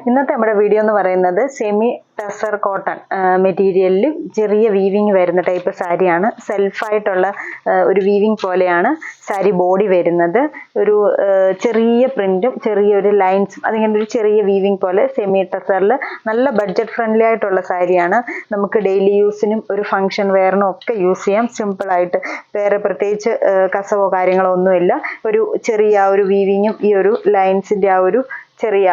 ഇന്നത്തെ നമ്മുടെ വീഡിയോ എന്ന് പറയുന്നത് സെമി ടസർ കോട്ടൺ മെറ്റീരിയലിൽ ചെറിയ വീവിങ് വരുന്ന ടൈപ്പ് സാരിയാണ്. സെൽഫായിട്ടുള്ള ഒരു വീവിങ് പോലെയാണ് സാരി ബോഡി വരുന്നത്. ഒരു ചെറിയ പ്രിന്റും ചെറിയൊരു ലൈൻസും അതിങ്ങനെ ഒരു ചെറിയ വീവിങ് പോലെ സെമി ടസറിൽ നല്ല ബഡ്ജറ്റ് ഫ്രണ്ട്ലി ആയിട്ടുള്ള സാരിയാണ്. നമുക്ക് ഡെയിലി യൂസിനും ഒരു ഫംഗ്ഷൻ വെയറിനും ഒക്കെ യൂസ് ചെയ്യാം. സിമ്പിളായിട്ട് വേറെ പ്രത്യേകിച്ച് കസവോ കാര്യങ്ങളോ ഒന്നുമില്ല. ഒരു ചെറിയ ആ ഒരു വീവിങ്ങും ഈ ഒരു ലൈൻസിൻ്റെ ആ ഒരു ചെറിയ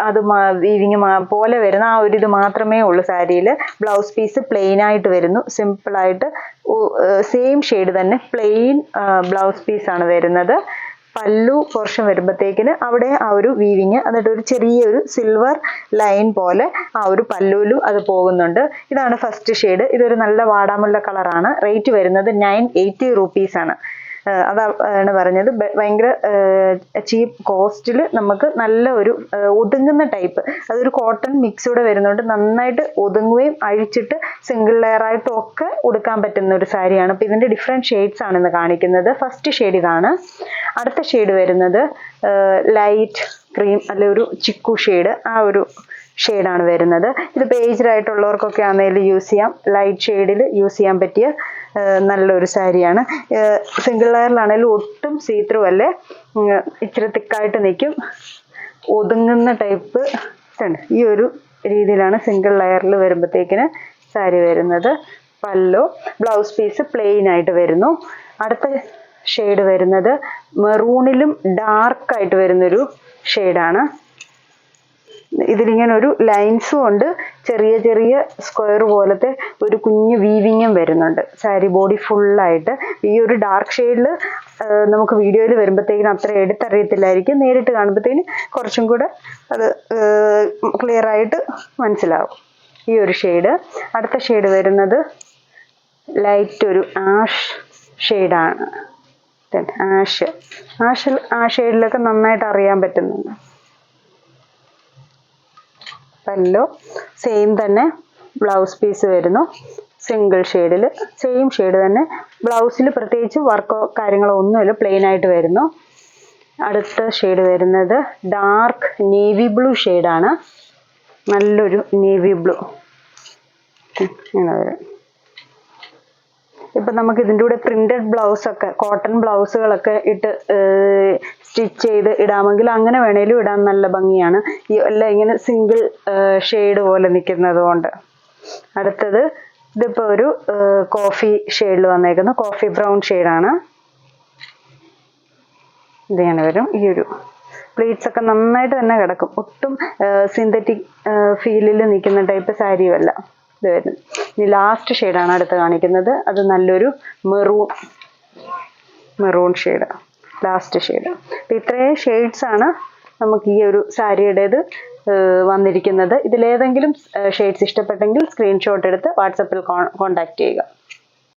അത് വീവിങ് പോലെ വരുന്ന ആ ഒരു ഇത് മാത്രമേ ഉള്ളൂ സാരിയിൽ. ബ്ലൗസ് പീസ് പ്ലെയിൻ ആയിട്ട് വരുന്നു. സിമ്പിളായിട്ട് സെയിം ഷെയ്ഡ് തന്നെ പ്ലെയിൻ ബ്ലൗസ് പീസാണ് വരുന്നത്. പല്ലു പോർഷൻ വരുമ്പോഴത്തേക്കിന് അവിടെ ആ ഒരു വീവിങ് എന്നിട്ട് ഒരു ചെറിയൊരു സിൽവർ ലൈൻ പോലെ ആ ഒരു പല്ലുവിലും അത് പോകുന്നുണ്ട്. ഇതാണ് ഫസ്റ്റ് ഷെയ്ഡ്. ഇതൊരു നല്ല വാടാമുള്ള കളറാണ്. റേറ്റ് വരുന്നത് 980 റുപ്പീസാണ്. അതാണ് പറഞ്ഞത്. ഭയങ്കര ചീപ്പ് കോസ്റ്റിൽ നമുക്ക് നല്ല ഒരു ഒതുങ്ങുന്ന ടൈപ്പ്, അതൊരു കോട്ടൺ മിക്സൂടെ വരുന്നുണ്ട്. നന്നായിട്ട് ഒതുങ്ങുകയും അഴിച്ചിട്ട് സിംഗിൾ ലെയർ ആയിട്ടും ഒക്കെ ഉടുക്കാൻ പറ്റുന്ന ഒരു സാരിയാണ്. അപ്പോൾ ഇതിൻ്റെ ഡിഫറെൻറ്റ് ഷെയ്ഡ്സ് ആണ് ഇന്ന് കാണിക്കുന്നത്. ഫസ്റ്റ് ഷെയ്ഡ് ഇതാണ്. അടുത്ത ഷെയ്ഡ് വരുന്നത് ലൈറ്റ് ക്രീം അല്ലെ ഒരു ചിക്കു ഷെയ്ഡ്, ആ ഒരു ഷെയ്ഡാണ് വരുന്നത്. ഇത് ഏജ്ഡ് ആയിട്ടുള്ളവർക്കൊക്കെ ആണെങ്കിലും യൂസ് ചെയ്യാം. ലൈറ്റ് ഷെയ്ഡിൽ യൂസ് ചെയ്യാൻ പറ്റിയ നല്ലൊരു സാരിയാണ്. സിംഗിൾ ലെയറിലാണെങ്കിലും ഒട്ടും സീത്രൂ അല്ലേ, ഇച്ചിരി തിക്കായിട്ട് നിൽക്കും. ഒതുങ്ങുന്ന ടൈപ്പ് ഈ ഒരു രീതിയിലാണ് സിംഗിൾ ലെയറിൽ വരുമ്പോഴത്തേക്കിന് സാരി വരുന്നത്. പല്ലോ ബ്ലൗസ് പീസ് പ്ലെയിൻ ആയിട്ട് വരുന്നു. അടുത്ത ഷെയ്ഡ് വരുന്നത് മെറൂണിലും ഡാർക്കായിട്ട് വരുന്നൊരു ഷെയ്ഡാണ്. ഇതിലിങ്ങനെ ഒരു ലൈൻസും ഉണ്ട്, ചെറിയ ചെറിയ സ്ക്വയർ പോലത്തെ ഒരു കുഞ്ഞു വീവിങ്ങും വരുന്നുണ്ട് സാരി ബോഡി ഫുള്ളായിട്ട്. ഈ ഒരു ഡാർക്ക് ഷെയ്ഡിൽ നമുക്ക് വീഡിയോയിൽ വരുമ്പോഴത്തേക്കിനും അത്ര എടുത്തറിയത്തില്ലായിരിക്കും. നേരിട്ട് കാണുമ്പോഴത്തേക്കിന് കുറച്ചും കൂടെ അത് ക്ലിയർ ആയിട്ട് മനസ്സിലാവും ഈ ഒരു ഷെയ്ഡ്. അടുത്ത ഷെയ്ഡ് വരുന്നത് ലൈറ്റ് ഒരു ആഷ് ഷെയ്ഡാണ്. ആ ഷെയ്ഡിലൊക്കെ നന്നായിട്ട് അറിയാൻ പറ്റുന്നുണ്ട്. പല്ലോ സെയിം തന്നെ ബ്ലൗസ് പീസ് വരുന്നു. സിംഗിൾ ഷെയ്ഡിൽ സെയിം ഷെയ്ഡ് തന്നെ. ബ്ലൗസിൽ പ്രത്യേകിച്ച് വർക്കോ കാര്യങ്ങളോ ഒന്നുമില്ല, പ്ലെയിൻ ആയിട്ട് വരുന്നു. അടുത്ത ഷെയ്ഡ് വരുന്നത് ഡാർക്ക് നേവി ബ്ലൂ ഷെയ്ഡാണ്. നല്ലൊരു നേവി ബ്ലൂ ഇങ്ങനെ വരും. ഇപ്പം നമുക്ക് ഇതിൻ്റെ കൂടെ പ്രിന്റഡ് ബ്ലൗസൊക്കെ കോട്ടൺ ബ്ലൗസുകളൊക്കെ ഇട്ട് സ്റ്റിച്ച് ചെയ്ത് ഇടാമെങ്കിൽ അങ്ങനെ വേണേലും ഇടാൻ നല്ല ഭംഗിയാണ്. ഈ എല്ലാം ഇങ്ങനെ സിംഗിൾ ഷെയ്ഡ് പോലെ നിൽക്കുന്നത് കൊണ്ട്. അടുത്തത് ഇതിപ്പോൾ ഒരു കോഫി ഷെയ്ഡിൽ വന്നേക്കുന്ന കോഫി ബ്രൗൺ ഷെയ്ഡാണ്. ഇതിങ്ങനെ വരും. ഈ ഒരു പ്ലീറ്റ്സ് ഒക്കെ നന്നായിട്ട് തന്നെ കിടക്കും. ഒട്ടും സിന്തറ്റിക് ഫീലിൽ നിൽക്കുന്ന ടൈപ്പ് സാരിയുമല്ല ഇത് വരുന്നത്. ഇനി ലാസ്റ്റ് ഷെയ്ഡാണ് അടുത്ത് കാണിക്കുന്നത്. അത് നല്ലൊരു മെറൂൺ ഷെയ്ഡ്, ലാസ്റ്റ് ഷെയ്ഡ്. അപ്പം ഇത്രയും ഷെയ്ഡ്സാണ് നമുക്ക് ഈ ഒരു സാരിയുടേത് വന്നിരിക്കുന്നത്. ഇതിലേതെങ്കിലും ഷെയ്ഡ്സ് ഇഷ്ടപ്പെട്ടെങ്കിൽ സ്ക്രീൻഷോട്ട് എടുത്ത് വാട്സപ്പിൽ കോൺടാക്റ്റ് ചെയ്യുക.